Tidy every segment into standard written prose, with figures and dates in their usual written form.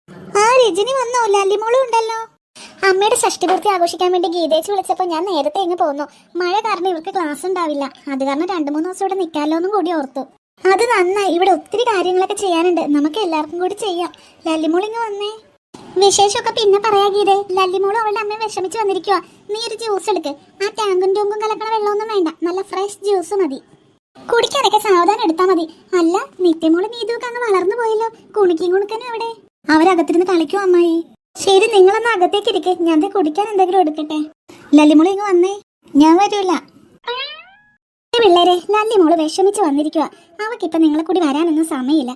ആ രജനി വന്നോ? ലല്ലിമോളും ഉണ്ടല്ലോ. അമ്മയുടെ ഷഷ്ടിപൂർത്തി ആഘോഷിക്കാൻ വേണ്ടി ഗീതേച്ച് വിളിച്ചപ്പോൾ ഞാൻ നേരത്തെ ഇങ്ങ് പോന്നു. മഴ കാരണം ഇവർക്ക് ക്ലാസ് ഉണ്ടാവില്ല, അത് കാരണം 2-3 ദിവസം ഇവിടെ നിൽക്കാമല്ലോ എന്നും കൂടി ഓർത്തു. അത് നന്നായി. ഇവിടെ ഒത്തിരി കാര്യങ്ങളൊക്കെ ചെയ്യാനുണ്ട്, നമുക്ക് എല്ലാവർക്കും കൂടി ചെയ്യാം. ലല്ലിമോൾ ഇങ്ങ് വന്നേ. വിശേഷമൊക്കെ പിന്നെ പറയാ ഗീതേ. ലല്ലിമോളും അവളുടെ അമ്മയും വിഷമിച്ച് വന്നിരിക്കുക. നീ ഒരു ജ്യൂസ് എടുക്ക്. ആ ടാങ്കും ടൂങ്കും കലക്കണ വെള്ളമൊന്നും വേണ്ട, നല്ല ഫ്രഷ് ജ്യൂസ് മതി. കുടിക്കാനൊക്കെ സാവധാനം എടുത്താ മതി. അല്ല, നിത്യമോള് നീതുവൊക്കെ അങ്ങ് വളർന്നു പോയല്ലോ. കുണിക്കും കുണുക്കനും എവിടെ? അവരകത്തിരുന്ന് കളിക്കും അമ്മായി. ശരി, നിങ്ങളൊന്ന് അകത്തേക്ക് ഇരിക്കെ, ഞാൻ കുടിക്കാൻ എന്തെങ്കിലും എടുക്കട്ടെ. ലല്ലിമോള് ഇങ്ങ് വന്നേ. ഞാൻ വരൂല. പിള്ളേരെ, ലല്ലിമോള് വിഷമിച്ച് വന്നിരിക്കുക. അവക്കിപ്പൊ നിങ്ങളെ കൂടി വരാനൊന്നും സമയമില്ല.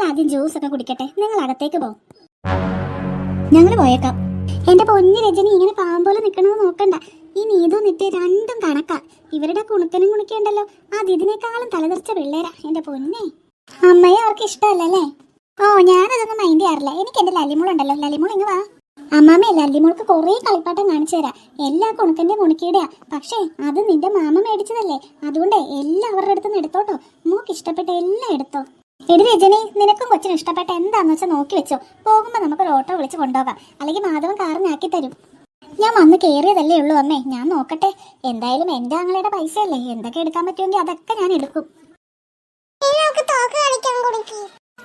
ആദ്യം ജ്യൂസ് ഒക്കെ കുടിക്കട്ടെ. നിങ്ങൾ അകത്തേക്ക് പോ. ഞങ്ങൾ പോയേക്കാം. എന്റെ പൊന്നി രജനി, ഇങ്ങനെ പാവം പോലെ നിക്കണമെന്ന് നോക്കണ്ട. ഈ നീതു നിത്യ രണ്ടും കണക്കാ. ഇവരുടെ കുണുക്കനും കുണിക്കണ്ടല്ലോ. ഇതിനേക്കാളും തലതെറിച്ച പിള്ളേരാ എന്റെ പൊന്നെ. അമ്മയെ അവർക്ക് ഇഷ്ടമല്ലേ? ഓ, ഞാനതൊന്നും മൈൻഡ് ചെയ്യാറില്ല. എനിക്ക് എന്റെ ലല്ലിമോളുണ്ടല്ലോ. ലല്ലിമോൾ ഇങ്ങ് വാ. അമ്മാമ്മേ, ലല്ലിമോൾക്ക് കുറേ കളിപ്പാട്ടം കാണിച്ചു തരാം. എല്ലാ കുണുക്കന്റെ കുണിക്കയുടെയാ. പക്ഷേ അത് നിന്റെ മാമ മേടിച്ചതല്ലേ, അതുകൊണ്ട് എല്ലാം അവരുടെ അടുത്ത് എടുത്തോട്ടോ. മോക്ക് ഇഷ്ടപ്പെട്ട എല്ലാം എടുത്തോ. എടി രജനി, നിനക്കും കൊച്ചിനും ഇഷ്ടപ്പെട്ട എന്താന്ന് വെച്ചാൽ നോക്കി വെച്ചോ. പോകുമ്പോ നമുക്കൊരു ഓട്ടോ വിളിച്ച് കൊണ്ടുപോകാം, അല്ലെങ്കിൽ മാധവൻ കാറിനാക്കി തരും. ഞാൻ വന്ന് കേറിയതല്ലേ ഉള്ളൂ അമ്മേ, ഞാൻ നോക്കട്ടെ. എന്തായാലും എന്റെ ആങ്ങളുടെ പൈസ അല്ലേ, എന്തൊക്കെ എടുക്കാൻ പറ്റുമെങ്കിൽ അതൊക്കെ ഞാൻ എടുക്കും.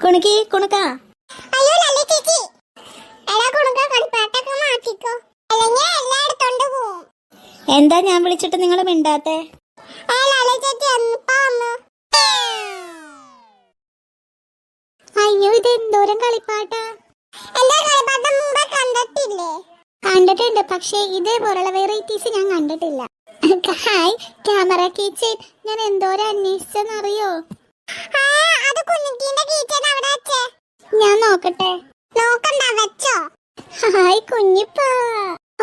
കുണുക്കി കുണുക്ക. എന്താ ഞാൻ വിളിച്ചിട്ട് നിങ്ങൾ മിണ്ടാത്തെ? അയ്യോ, ഇത് എന്തോരം കളിപ്പാട്ടാ. കണ്ടിട്ടുണ്ട്, പക്ഷേ ഇതേപോലുള്ള വെറൈറ്റീസ് ഞാൻ കണ്ടിട്ടില്ല. ഹായ്, ക്യാമറ കീച്ചൻ. ഞാൻ എന്തോരം അന്വേഷിച്ചെന്നറിയോ? ഞാൻ നോക്കട്ടെ. ഹായ് കുഞ്ഞിപ്പ,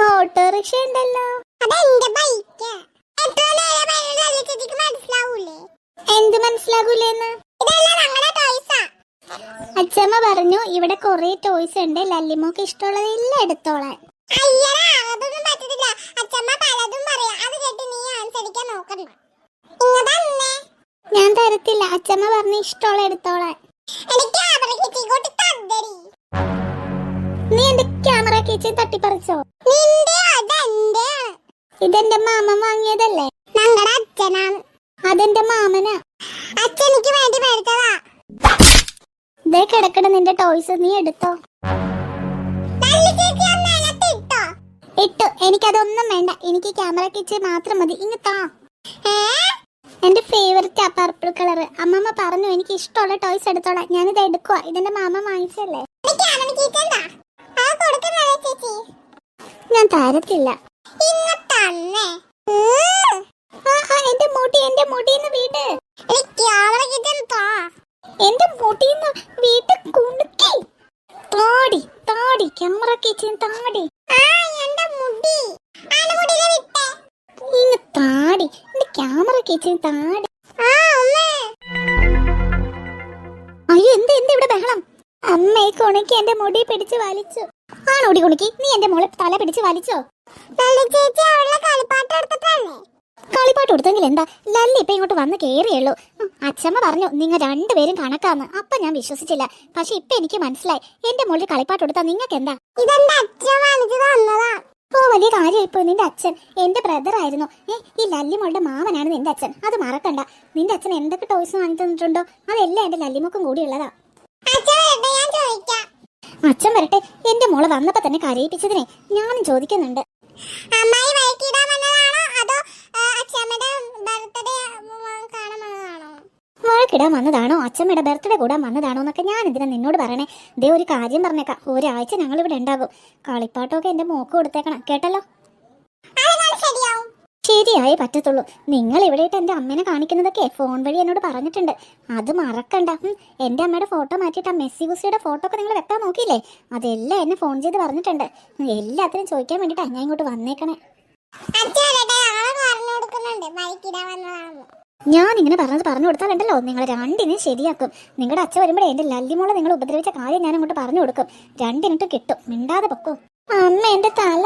ഓട്ടോറിക്ഷ ഉണ്ടല്ലോ. എന്ത് മനസ്സിലാകൂലെന്ന്? അച്ഛമ്മ പറഞ്ഞു ഇവിടെ കൊറേ ടോയ്സ് ഉണ്ട്, ലല്ലിമോക്ക് ഇഷ്ടമുള്ളതെല്ലാം എടുത്തോളാൻ. ഞാൻ തരത്തില്ല. അച്ഛമ്മ പറഞ്ഞു ഇഷ്ടമുള്ള എടുത്തോളാൻ. നീ എന്റെ ക്യാമറ കീച്ചൻ തട്ടിപ്പറിച്ചോ? ഇതെന്റെ മാമൻ വാങ്ങിയതല്ലേ? അതെന്റെ മാമനാ. അച്ഛനിക്ക് വേണ്ടി മേടിച്ചതാ. ദേ കിടക്കണ നിന്റെ ടോയ്സ്, നീ എടുത്തോ. ഇട്ടു. എനിക്കതൊന്നും വേണ്ട, എനിക്ക് ക്യാമറ കിച്ചൻ മാത്രം മതി. ഇങ്ങ് താ. എന്റെ ഫേവറേറ്റ് ആ പർപ്പിൾ കളർ. അമ്മമ്മ പറഞ്ഞു എനിക്ക് ഇഷ്ടമുള്ള ടോയ്സ് എടുത്തോളാം. ഞാനിത് എടുക്കുക, ഇതെന്റെ മാമ വാങ്ങിച്ചല്ലേ. ഞാൻ തരത്തില്ല. എന്റെ മുടിന്ന് വീട്. എന്റെ മുടിന്ന് വീട്ട് കുണുക്കി. താടി താടി ക്യാമറ കിച്ചൻ താടി. ഇങ്ങ് താടി, എന്റെ ക്യാമറ കിച്ചൻ താടി. അയ്യോ, എന്ത് ഇവിടെ ബഹളം? അമ്മേ, കുണുക്കി എന്റെ മുടി പിടിച്ച് വലിച്ചു. ആണോടി കുണുക്കി, നീ എന്റെ മോളെ തല പിടിച്ച് വലിച്ചോ? കളിപ്പാട്ട് കൊടുത്തെങ്കിൽ എന്താ? ലല്ലി ഇപ്പൊ ഇങ്ങോട്ട് വന്ന് കേറിയുള്ളൂ. അച്ഛമ്മ പറഞ്ഞു നിങ്ങൾ രണ്ടുപേരും കണക്കാന്ന്. അപ്പൊ ഞാൻ വിശ്വസിച്ചില്ല. പക്ഷെ ഇപ്പൊ എനിക്ക് മനസ്സിലായി, എന്റെ മോളിൽ കളിപ്പാട്ട് കൊടുത്താ നിങ്ങൾക്ക് എന്താ? ഓ, വലിയ കാര്യം. ഇപ്പൊ നിന്റെ അച്ഛൻ എന്റെ ബ്രദർ ആയിരുന്നു. ഈ ലല്ലിമോളുടെ മാമനാണ് നിന്റെ അച്ഛൻ, അത് മറക്കണ്ട. നിന്റെ അച്ഛൻ എന്തൊക്കെ ടോയ്സ് വാങ്ങി തന്നിട്ടുണ്ടോ അതെല്ലാം എന്റെ ലല്ലിമോക്കും കൂടി ഉള്ളതാ. അച്ഛൻ വരട്ടെ. എന്റെ മോളെ വന്നപ്പോ തന്നെ കരയിപ്പിച്ചതിനെ ഞാനും ചോദിക്കുന്നുണ്ട്. വഴക്കിടാൻ വന്നതാണോ, അച്ഛമ്മയുടെ ബർത്ത്ഡേ കൂടാൻ വന്നതാണോ എന്നൊക്കെ ഞാൻ എന്തിനാ നിന്നോട് പറയണേ? ദേ ഒരു കാര്യം പറഞ്ഞേക്കാം, ഒരാഴ്ച ഞങ്ങൾ ഇവിടെ ഉണ്ടാകും. കളിപ്പാട്ടമൊക്കെ എന്റെ മോക്ക് കൊടുത്തേക്കണം, കേട്ടല്ലോ? ശരിയായേ പറ്റത്തുള്ളൂ. നിങ്ങൾ ഇവിടെ എന്റെ അമ്മേനെ കാണിക്കുന്നതൊക്കെ ഫോൺ വഴി എന്നോട് പറഞ്ഞിട്ടുണ്ട്, അത് മറക്കണ്ട. എന്റെ അമ്മയുടെ ഫോട്ടോ മാറ്റിയിട്ട് ആ മെസ്സി ഗുസിയുടെ ഫോട്ടോ ഒക്കെ നിങ്ങൾ വെക്കാൻ നോക്കിയില്ലേ, അതെല്ലാം എന്നെ ഫോൺ ചെയ്ത് പറഞ്ഞിട്ടുണ്ട്. എല്ലാത്തിനും ചോദിക്കാൻ വേണ്ടിട്ടാ ഞാൻ ഇങ്ങോട്ട് വന്നേക്കണേ. ഞാൻ ഇങ്ങനെ പറഞ്ഞു കൊടുത്താലുണ്ടല്ലോ നിങ്ങൾ രണ്ടിനും ശരിയാക്കും. നിങ്ങളുടെ അച്ഛൻ വരുമ്പോഴേ എന്റെ ലല്ലിമോളെ നിങ്ങൾ ഉപദ്രവിച്ച കാര്യം ഞാൻ അങ്ങോട്ട് പറഞ്ഞു കൊടുക്കും. 2 മിനിറ്റ് കിട്ടും, മിണ്ടാതെ പൊക്കും. അമ്മ എന്റെ തല.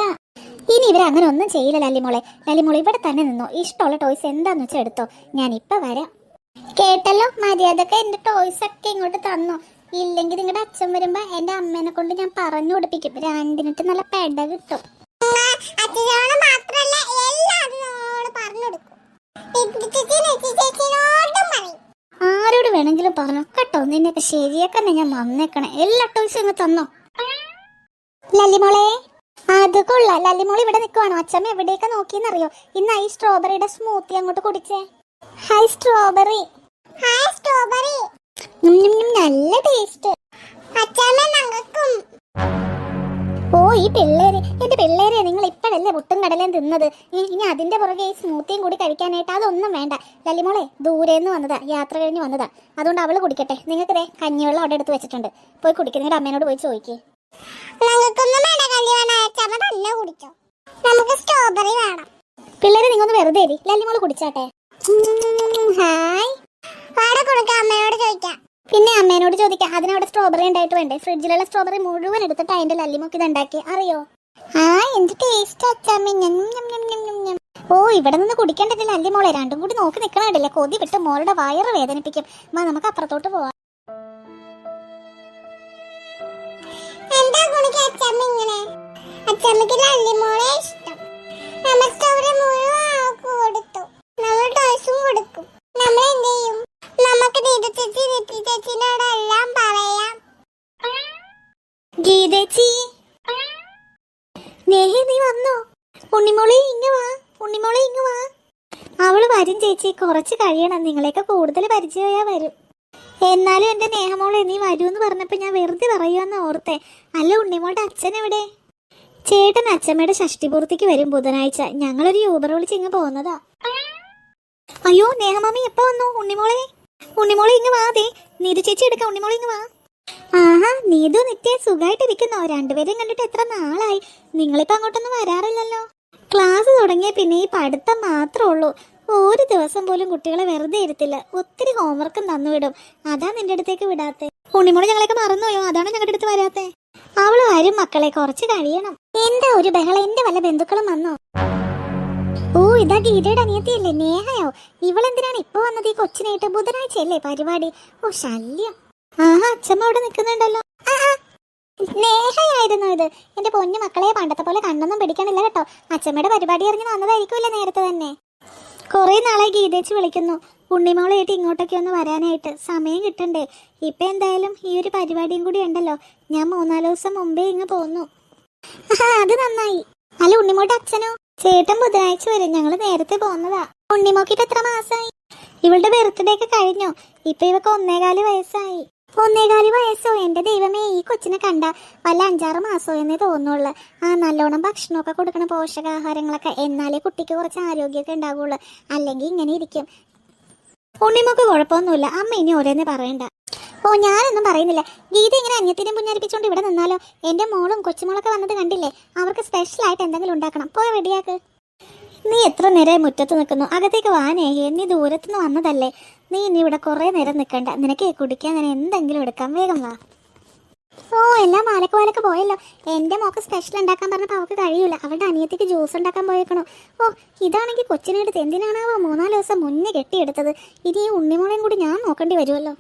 ഇനി ഇവരങ്ങനെ ഒന്നും ചെയ്യില്ല ലല്ലിമോളെ. ലല്ലിമോളെ ഇവിടെ തന്നെ നിന്നോ, ഇഷ്ടമുള്ള ടോയ്സ് എന്താന്ന് വെച്ചാൽ എടുത്തോ, ഞാൻ ഇപ്പൊ വരാം. കേട്ടല്ലോ, മര്യാദക്ക് എന്റെ ടോയ്സ് ഒക്കെ ഇങ്ങോട്ട് തന്നോ. ഇല്ലെങ്കിൽ നിങ്ങളുടെ അച്ഛൻ വരുമ്പോ എന്റെ അമ്മേനെ കൊണ്ട് ഞാൻ പറഞ്ഞു കൊടുപ്പിക്കും. രണ്ടിനിട്ട് നല്ല പെട കിട്ടും. ആരോട് വേണമെങ്കിലും പറഞ്ഞു കേട്ടോ. നിന്നെയൊക്കെ ശരിയാക്കാൻ ഞാൻ വന്നേക്കണേ. എല്ലാ ടോയ്സും ഇങ്ങ് തന്നോ. ലല്ലിമോളെ, അത് കൊള്ളാം. ലല്ലിമോൾ ഇവിടെ നിൽക്കുവാണോ? അച്ഛമ്മ എവിടെയൊക്കെ നോക്കിയെന്നറിയോ? ഇന്ന് ഈ സ്ട്രോബെറിയുടെ സ്മൂത്തി അങ്ങോട്ട് കുടിച്ചേ. Hi strawberry. Hi strawberry. നല്ല ടേസ്റ്റ്. ഓ ഈ പിള്ളേര്, എന്റെ പിള്ളേരെ നിങ്ങൾ ഇപ്പോഴല്ലേ പുട്ടും കടലയും തിന്നത്. ഇനി അതിന്റെ പുറകെ ഈ സ്മൂത്തിയും കൂടി കഴിക്കാനായിട്ട് അതൊന്നും വേണ്ട. ലല്ലിമോളെ ദൂരേന്ന് വന്നതാ, യാത്ര കഴിഞ്ഞ് വന്നതാ. അതുകൊണ്ട് അവള് കുടിക്കട്ടെ. നിങ്ങൾക്ക് ദേ കഞ്ഞിവെള്ളം അവിടെ എടുത്ത് വെച്ചിട്ടുണ്ട്, പോയി കുടിക്കുക. നിങ്ങളുടെ അമ്മേനോട് പോയി ചോദിക്കേ. പിള്ളേരെ നിങ്ങൊന്ന് വെറുതെ ഇരി. ലല്ലിമോള് കുടിച്ചാട്ടെ. ഹായ്. അമ്മയോട് ചോദിക്കാം. പിന്നെ അമ്മേനോട് ചോദിക്കാം. അതിനവിടെ സ്ട്രോബെറി ഉണ്ടായിട്ട് വേണ്ടേ? ഫ്രിഡ്ജിലുള്ള സ്ട്രോബെറി മുഴുവൻ എടുത്തിട്ട് അതിന്റെ ലല്ലിമൊക്കെ ഇതുണ്ടാക്കി അറിയോ? എന്ത് ടേസ്റ്റ് അച്ഛമ്മ. ഓ ഇവിടെ നിന്ന് കുടിക്കേണ്ടത് ലല്ലിമോളെ. രണ്ടും കൂടി നോക്കി നിൽക്കണല്ലേ. കൊതി വിട്ട് മോളുടെ വയറ് വേദനിപ്പിക്കും. വാ നമുക്ക് അപ്പുറത്തോട്ട് പോവാം. ഗീതേച്ചി, നേഹി നീ വന്നോ? ഉണ്ണിമോളെ ഇങ്ങ് വാ. ഉണ്ണിമോളെ ഇങ്ങ് വാ. അവള് വരും ചേച്ചി, കുറച്ച് കഴിയണം. നിങ്ങളെയൊക്കെ കൂടുതൽ പരിചയമായാ വരും. എന്നാലും എന്റെ നേഹമോളെ നീ വരൂന്ന് പറഞ്ഞപ്പോ ഞാൻ വെറുതെ പറയുമെന്ന് ഓർത്തേ. അല്ല ഉണ്ണിമോളുടെ അച്ഛൻ എവിടെ? ചേട്ടൻ അച്ഛമ്മയുടെ ഷഷ്ടിപൂർത്തിക്ക് വരും ബുധനാഴ്ച. ഞങ്ങളൊരു യൂബർ വിളിച്ച് ഇങ്ങ് പോകുന്നതാ. അയ്യോ നേഹമാമി എപ്പോ വന്നു? ഉണ്ണിമോളെ ഇങ്ങ് വാ. ദേ നീതു ചേച്ചി എടുക്കാം. ഉണ്ണിമോളെ ഇങ്ങ് വാ. ആഹാ നീതു നിത്യ സുഖമായിട്ടിരിക്കുന്നോ? രണ്ടുപേരും കണ്ടിട്ട് എത്ര നാളായി. നിങ്ങളിപ്പോ അങ്ങോട്ടൊന്നും വരാറില്ലല്ലോ. ക്ലാസ് തുടങ്ങിയ പിന്നെ ഈ പഠിത്തം മാത്രമേ ഉള്ളൂ. ഒരു ദിവസം പോലും കുട്ടികളെ വെറുതെ ഇരുത്തില്ല. ഒത്തിരി ഹോംവർക്കും തന്നുവിടും. അതാ നിന്റെ അടുത്തേക്ക് വിടാത്തെ. ഉണ്ണിമോള് ഞങ്ങളൊക്കെ മറന്നുപോയോ? അതാണോ ഞങ്ങളുടെ അടുത്ത് വരാത്തെ? അവള് വരും മക്കളെ, കുറച്ച് കഴിയണം. എന്താ ഒരു ബഹളം? എന്റെ വല്ല ബന്ധുക്കളും വന്നോ? ഓ ഇതാ ഗീതയുടെ അനിയത്തിയല്ലേ നേഹയോ? ഇവളെന്തിനാണ് ഇപ്പൊ വന്നത് ഈ കൊച്ചിനായിട്ട്? ബുധനാഴ്ചയല്ലേ പരിപാടി? ഓ ശല്യം. ആഹാ അച്ഛമ്മ അവിടെ നിൽക്കുന്നുണ്ടല്ലോ. നേഹയായിരുന്നു ഇത്. എന്റെ പൊന്നു മക്കളെ, പണ്ടത്തെ പോലെ കണ്ണൊന്നും പിടിക്കണില്ല കേട്ടോ. അച്ഛമ്മയുടെ പരിപാടി അറിഞ്ഞ് വന്നതായിരിക്കുമല്ലേ നേരത്തെ തന്നെ. കുറെ നാളെ ഗീതേച്ച് വിളിക്കുന്നു ഉണ്ണിമോളായിട്ട് ഇങ്ങോട്ടൊക്കെ ഒന്ന് വരാനായിട്ട്. സമയം കിട്ടണ്ടേ? ഇപ്പൊ എന്തായാലും ഈ ഒരു പരിപാടിയും കൂടി ഉണ്ടല്ലോ. ഞാൻ 3-4 ദിവസം മുമ്പേ ഇങ്ങ് പോന്നു. അത് നന്നായി. അല്ല ഉണ്ണിമോളുടെ അച്ഛനോ? ചേട്ടൻ ബുധനാഴ്ച വരും. ഞങ്ങള് നേരത്തെ പോന്നതാ. ഉണ്ണിമോക്കിട്ട് എത്ര മാസമായി? ഇവളുടെ ബർത്ത്ഡേ ഒക്കെ കഴിഞ്ഞോ? ഇപ്പൊ ഇവക്ക് 1.25 വയസ്സായി. 1.25 വയസ്സോ? എന്റെ ദൈവമേ, ഈ കൊച്ചിനെ കണ്ട വല്ല 5-6 മാസോ എന്നേ തോന്നുള്ളു. നല്ലോണം ഭക്ഷണമൊക്കെ കൊടുക്കണം, പോഷകാഹാരങ്ങളൊക്കെ. എന്നാലേ കുട്ടിക്ക് കുറച്ച് ആരോഗ്യമൊക്കെ ഉണ്ടാവുള്ളൂ. അല്ലെങ്കിൽ ഇങ്ങനെ ഇരിക്കും. ഉണ്ണിമോക്ക് കുഴപ്പമൊന്നുമില്ല. അമ്മ ഇനി ഓരോന്ന് പറയണ്ട. ഓ ഞാനൊന്നും പറയുന്നില്ല. ഗീത ഇങ്ങനെ അന്യത്തിനെ പുഞ്ഞരിപ്പിച്ചോണ്ട് ഇവിടെ നിന്നാലോ? എന്റെ മോളും കൊച്ചുമോളൊക്കെ വന്നത് കണ്ടില്ലേ? അവർക്ക് സ്പെഷ്യലായിട്ട് എന്തെങ്കിലും ഉണ്ടാക്കണം. പോയി റെഡിയാക്ക്. നീ എത്ര നേരം മുറ്റത്ത് നിൽക്കുന്നു? അകത്തേക്ക് വാനേ. നീ ദൂരത്തുനിന്ന് വന്നതല്ലേ. നീ ഇനി ഇവിടെ കുറെ നേരം നിൽക്കണ്ട. നിനക്ക് കുടിക്കാൻ ഞാൻ എന്തെങ്കിലും എടുക്കാം. വേഗം വാ. ഓ എല്ലാം വാലക്ക് പോയല്ലോ. എന്റെ മോക്ക് സ്പെഷ്യൽ ഉണ്ടാക്കാൻ പറഞ്ഞപ്പോൾ അവൾക്ക് കഴിയൂല. അവളുടെ അനിയത്തിക്ക് ജ്യൂസ് ഉണ്ടാക്കാൻ പോയേക്കണോ? ഓ ഇതാണെങ്കിൽ കൊച്ചിനെടുത്ത് എന്തിനാണാവോ 3-4 ദിവസം മുന്നേ കെട്ടിയെടുത്തത്. ഇനി ഈ ഉണ്ണിമോളെയും കൂടി ഞാൻ നോക്കേണ്ടി വരുമല്ലോ.